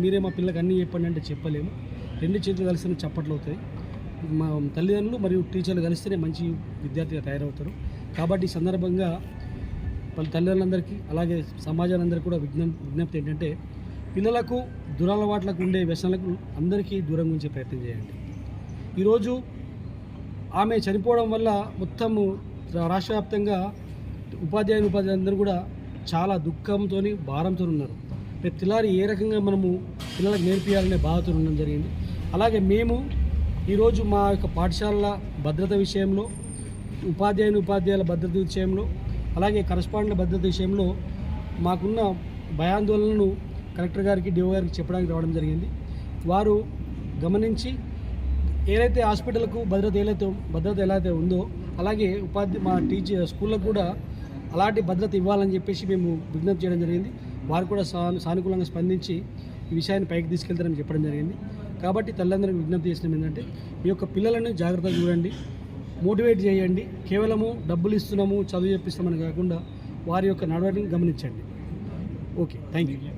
మీరే మా పిల్లలకి అన్నీ చెప్పండి అంటే చెప్పలేము. రెండు చేతులు కలిస్తేనే చప్పట్లు అవుతాయి. మా తల్లిదండ్రులు మరియు టీచర్లు కలిస్తేనే మంచి విద్యార్థిగా తయారవుతారు. కాబట్టి ఈ సందర్భంగా వాళ్ళ తల్లిదండ్రులందరికీ అలాగే సమాజాలందరికీ కూడా విజ్ఞప్తి ఏంటంటే పిల్లలకు దురలవాట్లకు ఉండే వ్యసనాలకు అందరికీ దూరంగా ఉంచే ప్రయత్నం చేయండి. ఈరోజు ఆమె చనిపోవడం వల్ల మొత్తము రాష్ట్ర వ్యాప్తంగా ఉపాధ్యాయులందరూ కూడా చాలా దుఃఖంతో భారంతో ఉన్నారు. రేపు తెల్లారి ఏ రకంగా మనము పిల్లలకు నేర్పియాలనే బాధతో ఉండడం జరిగింది. అలాగే మేము ఈరోజు మా యొక్క పాఠశాలల భద్రత విషయంలో, ఉపాధ్యాయుల భద్రత విషయంలో, అలాగే కరస్పాండెంట్ల భద్రత విషయంలో మాకున్న భయాందోళనను కలెక్టర్ గారికి, డిఓ గారికి చెప్పడానికి రావడం జరిగింది. వారు గమనించి ఏదైతే హాస్పిటల్కు భద్రత ఎలా ఉందో అలాగే మా స్కూళ్ళకు కూడా అలాంటి భద్రత ఇవ్వాలని చెప్పేసి మేము విజ్ఞప్తి చేయడం జరిగింది. వారు కూడా సానుకూలంగా స్పందించి ఈ విషయాన్ని పైకి తీసుకెళ్తారని చెప్పడం జరిగింది. కాబట్టి తల్లిదండ్రులకు విజ్ఞప్తి చేసినాం ఏంటంటే మీ యొక్క పిల్లలను జాగ్రత్తగా చూడండి, మోటివేట్ చేయండి. కేవలము డబ్బులు ఇస్తున్నాము, చదువు చెప్పిస్తామని కాకుండా వారి యొక్క నడవడిని గమనించండి. Okay, thank you.